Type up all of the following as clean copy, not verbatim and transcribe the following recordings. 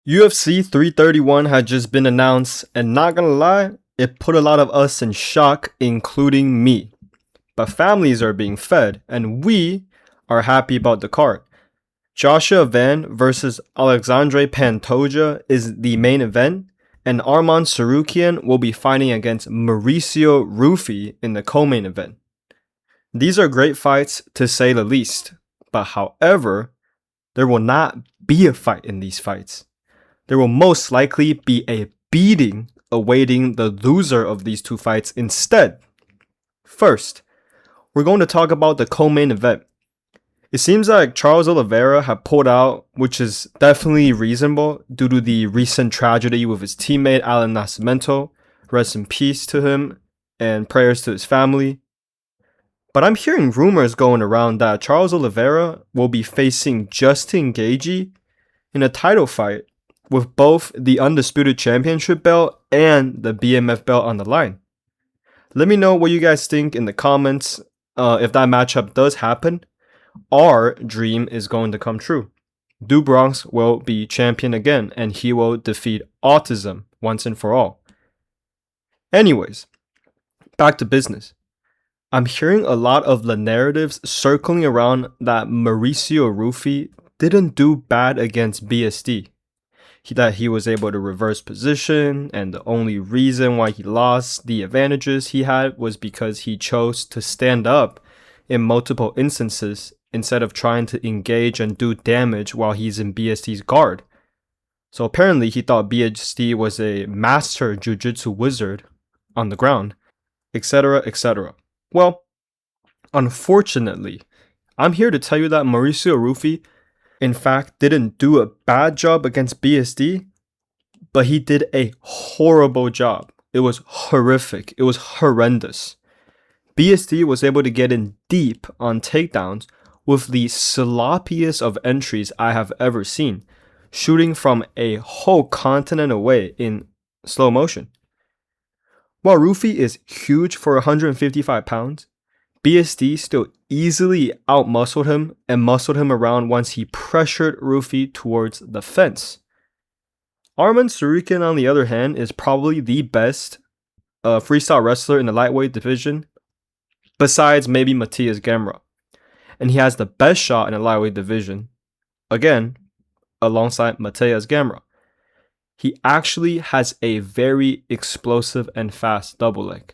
UFC 331 had just been announced, and not gonna lie, it put a lot of us in shock, including me. But families are being fed, and we are happy about the card. Joshua Van versus Alexandre Pantoja is the main event, and Arman Tsarukyan will be fighting against Mauricio Ruffy in the co-main event. These are great fights to say the least, but however, there will not be a fight in these fights. There will most likely be a beating awaiting the loser of these two fights instead. First, we're going to talk about the co-main event. It seems like Charles Oliveira had pulled out, which is definitely reasonable due to the recent tragedy with his teammate Alan Nascimento. Rest in peace to him and prayers to his family. But I'm hearing rumors going around that Charles Oliveira will be facing Justin Gaethje in a title fight with both the Undisputed Championship belt and the BMF belt on the line. Let me know what you guys think in the comments if that matchup does happen. Our dream is going to come true. Do Bronx will be champion again, and he will defeat autism once and for all. Anyways, back to business. I'm hearing a lot of the narratives circling around that Mauricio Ruffy didn't do bad against BSD. That he was able to reverse position, and the only reason why he lost the advantages he had was because he chose to stand up in multiple instances instead of trying to engage and do damage while he's in BSD's guard. So apparently he thought BSD was a master jiu-jitsu wizard on the ground, etc, etc. Well, unfortunately, I'm here to tell you that Mauricio Ruffy in fact didn't do a bad job against BSD, but he did a horrible job. It was horrific. It was horrendous. BSD was able to get in deep on takedowns with the sloppiest of entries I have ever seen, shooting from a whole continent away in slow motion. While Ruffy is huge for 155 pounds, BSD still easily outmuscled him and muscled him around once he pressured Ruffy towards the fence. Arman Tsarukyan, on the other hand, is probably the best freestyle wrestler in the lightweight division, besides maybe Matthias Gamrot. And he has the best shot in the lightweight division, again, alongside Matthias Gamrot. He actually has a very explosive and fast double leg.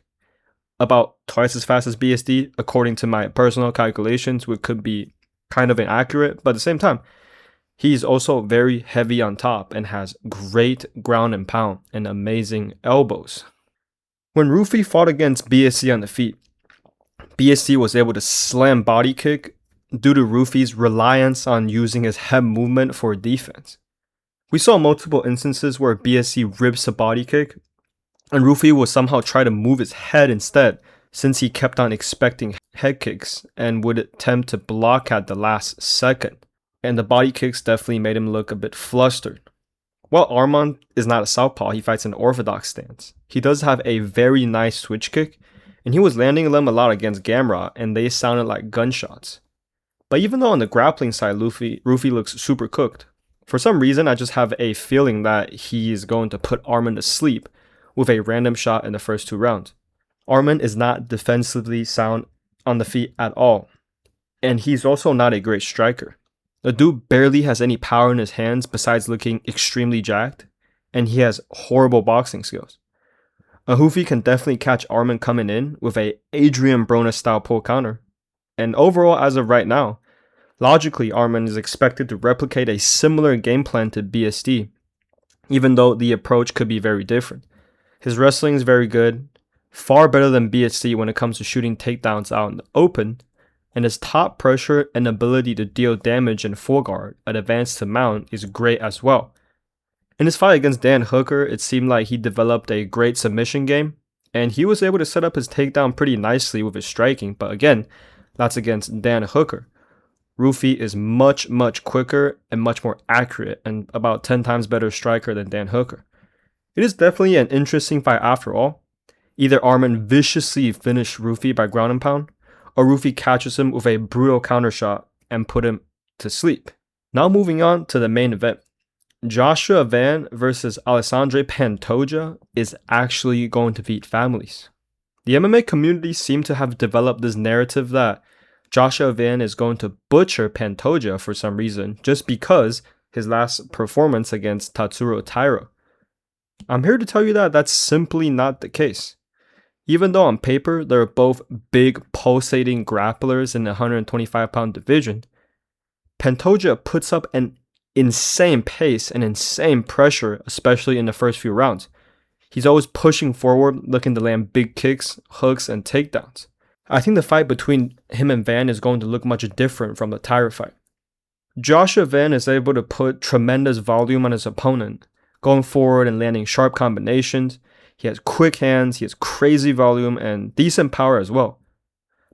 About twice as fast as BSD, according to my personal calculations, which could be kind of inaccurate, but at the same time, he's also very heavy on top and has great ground and pound and amazing elbows. When Ruffy fought against BSD on the feet, BSD was able to slam body kick due to Ruffy's reliance on using his head movement for defense. We saw multiple instances where BSD rips a body kick, and Ruffy will somehow try to move his head instead, since he kept on expecting head kicks and would attempt to block at the last second. And the body kicks definitely made him look a bit flustered. While Arman is not a southpaw, he fights an orthodox stance. He does have a very nice switch kick, and he was landing them a lot against Gamrot, and they sounded like gunshots. But even though on the grappling side, Ruffy looks super cooked, for some reason I just have a feeling that he is going to put Arman to sleep with a random shot in the first two rounds. Arman is not defensively sound on the feet at all, and he's also not a great striker. The dude barely has any power in his hands besides looking extremely jacked, and he has horrible boxing skills. Ruffy can definitely catch Arman coming in with a Adrian Broner style pull counter, and overall as of right now, logically Arman is expected to replicate a similar game plan to BSD, even though the approach could be very different. His wrestling is very good, far better than BSD when it comes to shooting takedowns out in the open, and his top pressure and ability to deal damage in full guard at advanced to mount is great as well. In his fight against Dan Hooker, it seemed like he developed a great submission game, and he was able to set up his takedown pretty nicely with his striking, but again, that's against Dan Hooker. Ruffy is much quicker and much more accurate, and about 10 times better striker than Dan Hooker. It is definitely an interesting fight after all. Either Arman viciously finished Ruffy by ground and pound, or Ruffy catches him with a brutal counter shot and put him to sleep. Now moving on to the main event. Joshua Van versus Alexandre Pantoja is actually going to beat families. The MMA community seemed to have developed this narrative that Joshua Van is going to butcher Pantoja for some reason just because his last performance against Tatsuro Taira. I'm here to tell you that that's simply not the case. Even though on paper they're both big pulsating grapplers in the 125-pound division, Pantoja puts up an insane pace and insane pressure, especially in the first few rounds. He's always pushing forward, looking to land big kicks, hooks, and takedowns. I think the fight between him and Van is going to look much different from the Taira fight. Joshua Van is able to put tremendous volume on his opponent, going forward and landing sharp combinations. He has quick hands, he has crazy volume, and decent power as well.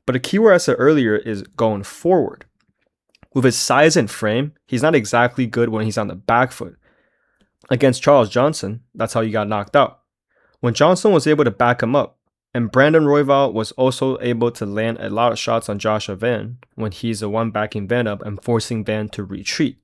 But the keyword I said earlier is going forward. With his size and frame, he's not exactly good when he's on the back foot. Against Charles Johnson, that's how he got knocked out. When Johnson was able to back him up, and Brandon Royval was also able to land a lot of shots on Joshua Van when he's the one backing Van up and forcing Van to retreat.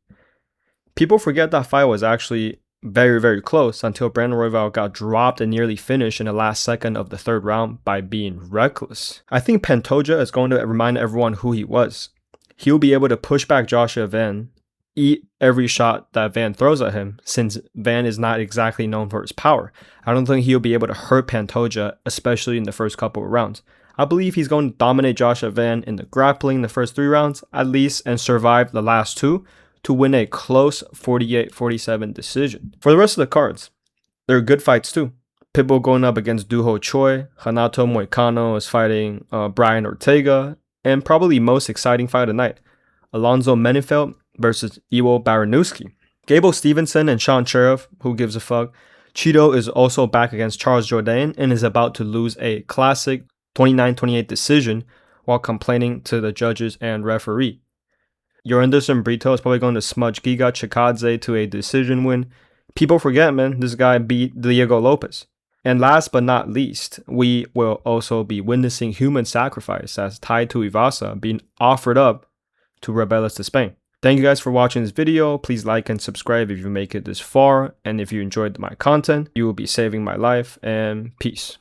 People forget that fight was actually very, very close until Brandon Royval got dropped and nearly finished in the last second of the third round by being reckless. I think Pantoja is going to remind everyone who he was. He'll be able to push back Joshua Van, eat every shot that Van throws at him, since Van is not exactly known for his power. I don't think he'll be able to hurt Pantoja, especially in the first couple of rounds. I believe he's going to dominate Joshua Van in the grappling the first 3 rounds, at least, and survive the last 2 to win a close 48-47 decision. For the rest of the cards, there are good fights too. Pitbull going up against Duho Choi, Renato Moicano is fighting Brian Ortega, and probably the most exciting fight of the night, Alonzo Menifeld versus Iwo Baranowski. Gable Stevenson and Sean Sheriff, who gives a fuck. Cheeto is also back against Charles Jourdain and is about to lose a classic 29-28 decision while complaining to the judges and referee. Yoranderson Brito is probably going to smudge Giga Chikadze to a decision win. People forget, man, this guy beat Diego Lopez. And last but not least, we will also be witnessing human sacrifice as Tai Tuivasa being offered up to Rebeles de Spain. Thank you guys for watching this video. Please like and subscribe if you make it this far. And if you enjoyed my content, you will be saving my life. And peace.